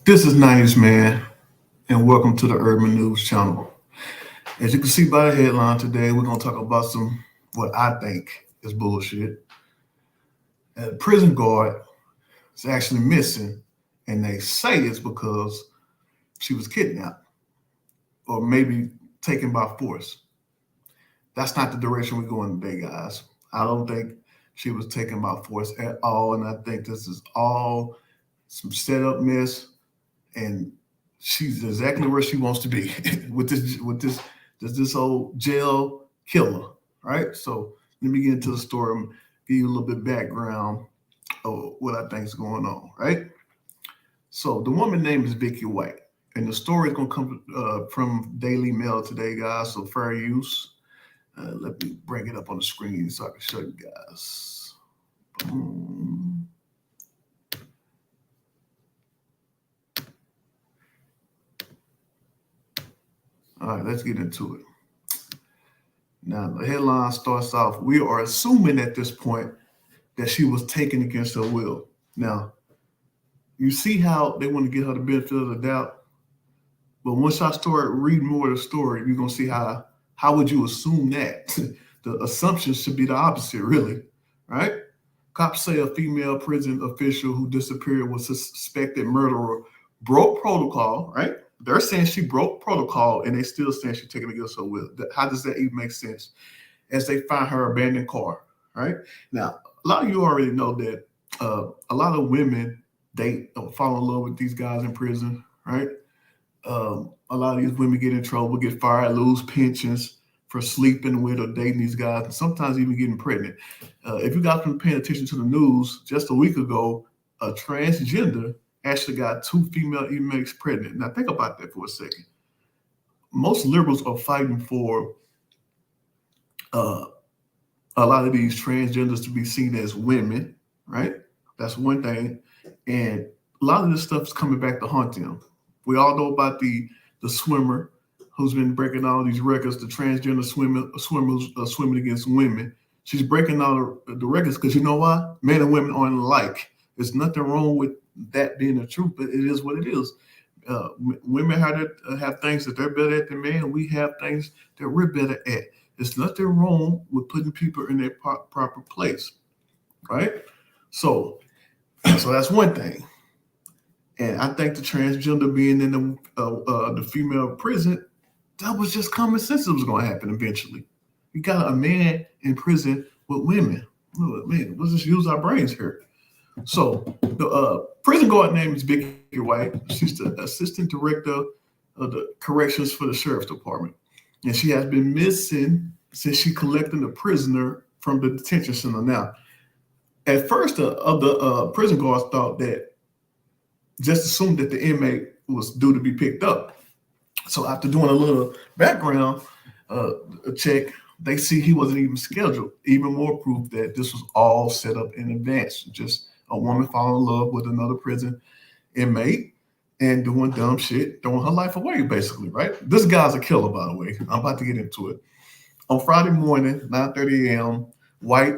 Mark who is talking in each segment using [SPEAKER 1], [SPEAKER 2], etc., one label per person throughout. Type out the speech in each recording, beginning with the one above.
[SPEAKER 1] This is 90s Man, and welcome to the Urban News Channel. As you can see by the headline today, we're going to talk about some what I think is bullshit. A prison guard is actually missing, and they say it's because she was kidnapped or maybe taken by force. That's not the direction we're going today, guys. I don't think she was taken by force at all, and I think this is all some setup mess and she's exactly where she wants to be with this old jail killer, right? So let me get into the story, give you a little bit background of what I think is going on, right? So the woman name is Vicky White, and the story is gonna come from Daily Mail today, guys. So fair use. Let me bring it up on the screen so I can show you guys. Boom. All right, let's get into it. Now, the headline starts off, we are assuming at this point that she was taken against her will. Now, you see how they want to get her the benefit of the doubt, but once I start reading more of the story, you're gonna see how would you assume that? The assumption should be the opposite, really, right? Cops say a female prison official who disappeared was a suspected murderer broke protocol, right? They're saying she broke protocol and they still saying she's taken against her will. How does that even make sense? As they find her abandoned car, right? Now, a lot of you already know that a lot of women date or fall in love with these guys in prison, right? A lot of these women get in trouble, get fired, lose pensions for sleeping with or dating these guys, and sometimes even getting pregnant. If you guys been paying attention to the news, just a week ago, a transgender actually got two female inmates pregnant. Now think about that for a second. Most liberals are fighting for uh, a lot of these transgenders to be seen as women, right? That's one thing. And a lot of this stuff is coming back to haunt them. We all know about the swimmer who's been breaking all these records, the transgender swimmers swimming against women. She's breaking all the records because you know why? Men and women aren't alike. There's nothing wrong with that being the truth, but it is what it is. Women have things that they're better at than men. We have things that we're better at. There's nothing wrong with putting people in their proper place, right? So, so that's one thing. And I think the transgender being in the female prison, that was just common sense. It was going to happen eventually. You got a man in prison with women. Oh, man, let's just use our brains here. So the prison guard name is Vicky White. She's the assistant director of the corrections for the sheriff's department, and she has been missing since she collected a prisoner from the detention center. Now, at first, the prison guards thought that just assumed that the inmate was due to be picked up. So after doing a little background uh, check, they see he wasn't even scheduled. Even more proof that this was all set up in advance. Just a woman falling in love with another prison inmate and doing dumb shit, throwing her life away, basically, right? This guy's a killer, by the way. I'm about to get into it. On Friday morning, 9:30 a.m., White,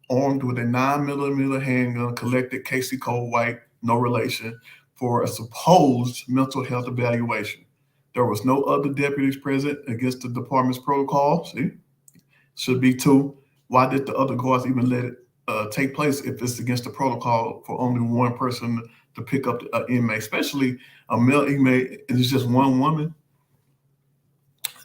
[SPEAKER 1] armed with a 9mm handgun, collected Casey Cole White, no relation, for a supposed mental health evaluation. There was no other deputies present against the department's protocol. See, should be two. Why did the other guards even let it take place if it's against the protocol for only one person to pick up an inmate, especially a male inmate, and it's just one woman?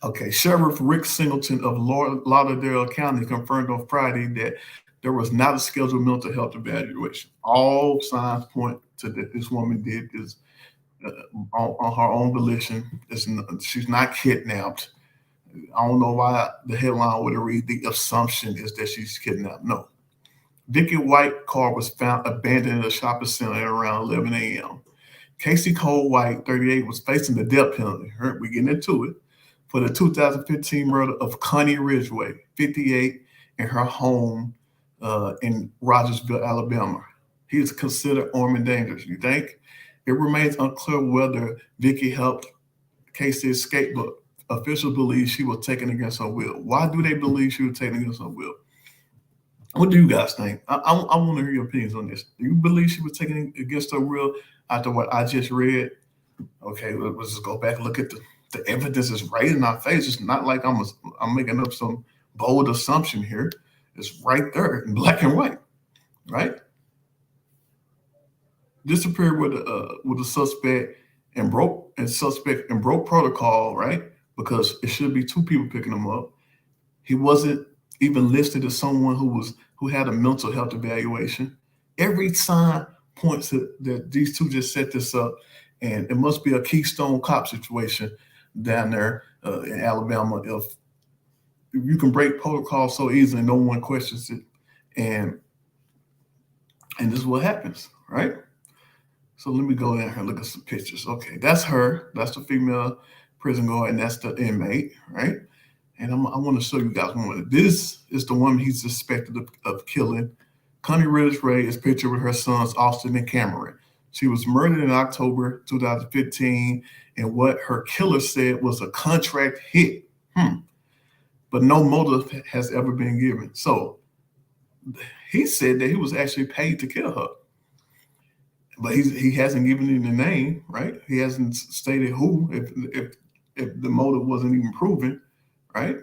[SPEAKER 1] Okay, Sheriff Rick Singleton of Lauderdale County confirmed on Friday that there was not a scheduled mental health evaluation. All signs point to that this woman did this uh, on her own volition. She's not kidnapped. I don't know why the headline would read the assumption is that she's kidnapped. No. Vicky White car was found abandoned in a shopping center at around 11 a.m. Casey Cole White, 38, was facing the death penalty. We're getting into it for the 2015 murder of Connie Ridgway, 58, in her home in Rogersville, Alabama. He is considered armed and dangerous. You think? It remains unclear whether Vicky helped Casey escape, but officials believe she was taken against her will. Why do they believe she was taken against her will? What do you guys think? I want to hear your opinions on this. Do you believe she was taken against her will after what I just read? Okay, let's just go back and look at the evidence is right in our face. It's not like I'm making up some bold assumption here. It's right there in black and white, right? Disappeared with a suspect and broke protocol, right? Because it should be two people picking him up. He wasn't even listed as someone who had a mental health evaluation. Every sign points to that these two just set this up, and it must be a Keystone Cop situation down there in Alabama. If you can break protocol so easily, no one questions it, and this is what happens, right? So let me go down here and look at some pictures. Okay, that's her. That's the female prison guard, and that's the inmate, right? And I want to show you guys one. This is the woman he's suspected of killing. Connie Ridge Ray is pictured with her sons, Austin and Cameron. She was murdered in October 2015, and what her killer said was a contract hit. But no motive has ever been given. So he said that he was actually paid to kill her. But he hasn't given you the name, right? He hasn't stated who, if the motive wasn't even proven, right?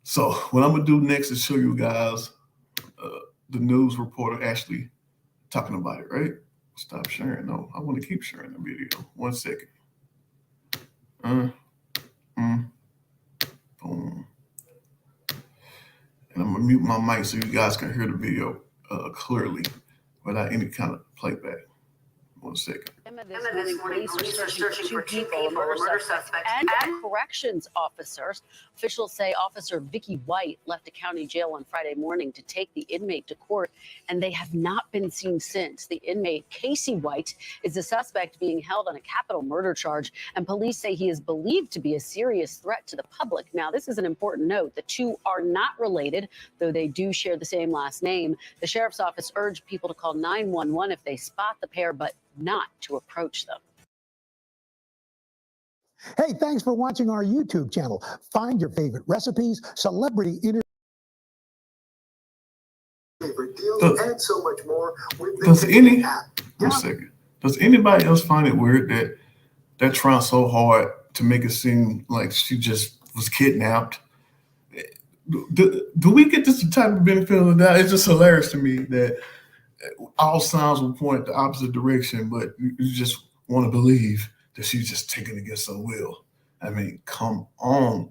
[SPEAKER 1] So what I'm gonna do next is show you guys the news reporter actually talking about it, right? Stop sharing. No, I want to keep sharing the video. 1 second. Boom. And I'm gonna mute my mic so you guys can hear the video clearly without any kind of playback. 1 second.
[SPEAKER 2] This morning, police are searching for two people, a murder suspect and corrections officers. Officials say Officer Vicky White left a county jail on Friday morning to take the inmate to court, and they have not been seen since. The inmate, Casey White, is the suspect being held on a capital murder charge, and police say he is believed to be a serious threat to the public. Now, this is an important note. The two are not related, though they do share the same last name. The sheriff's office urged people to call 911 if they spot the pair, but not to approach them.
[SPEAKER 3] Hey, thanks for watching our YouTube channel. Find your favorite recipes, celebrity interviews,
[SPEAKER 1] and so much more with the app. One second. Does anybody else find it weird that they're trying so hard to make it seem like she just was kidnapped? Do we get this type of benefit of the doubt? It's just hilarious to me that all signs will point the opposite direction, but you just want to believe that she's just taken against her will. I mean, come on.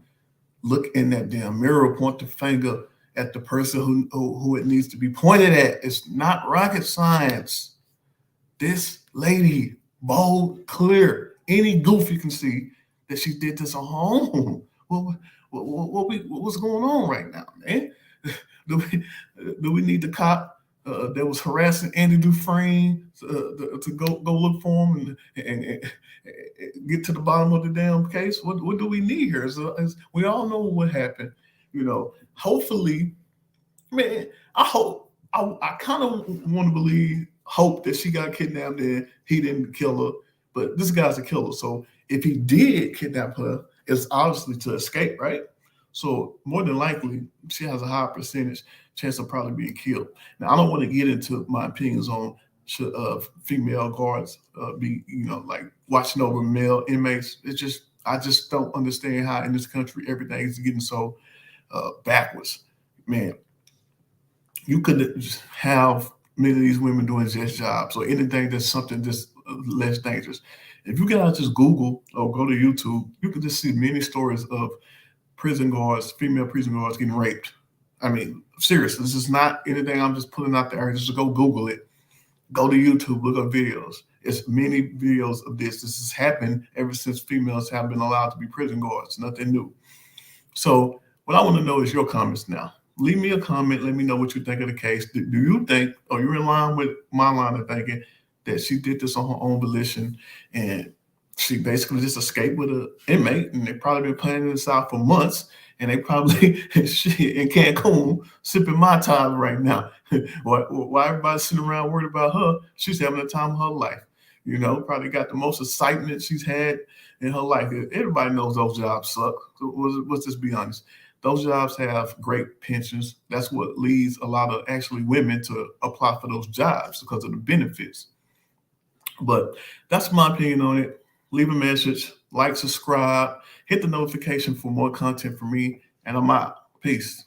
[SPEAKER 1] Look in that damn mirror, point the finger at the person who it needs to be pointed at. It's not rocket science. This lady, bold, clear, any goof you can see that she did this at home. What's going on right now, man? Do we need the cop that was harassing Andy Dufresne to go look for him and get to the bottom of the damn case? What do we need here? We all know what happened. You know, hopefully, man, I kind of want to hope that she got kidnapped and he didn't kill her, but this guy's a killer. So if he did kidnap her, it's obviously to escape, right? So more than likely, she has a high percentage chance of probably being killed. Now, I don't want to get into my opinions on should female guards be, like watching over male inmates. I just don't understand how in this country everything is getting so backwards. Man, you could just have many of these women doing just jobs or anything that's something that's less dangerous. If you guys just Google or go to YouTube, you can just see many stories of prison guards, female prison guards getting raped. I mean, seriously, this is not anything I'm just putting out there. Just go Google it. Go to YouTube, look up videos. It's many videos of this. This has happened ever since females have been allowed to be prison guards. Nothing new. So what I want to know is your comments now. Leave me a comment. Let me know what you think of the case. Do you think, or you're in line with my line of thinking that she did this on her own volition and she basically just escaped with an inmate, and they probably been planning this out for months, and they probably she in Cancun sipping Mai Tai right now. Why everybody's sitting around worried about her? She's having the time of her life. Probably got the most excitement she's had in her life. Everybody knows those jobs suck. So let's just be honest. those jobs have great pensions. That's what leads a lot of actually women to apply for those jobs because of the benefits. But that's my opinion on it. Leave a message, like, subscribe, hit the notification for more content from me, and I'm out. Peace.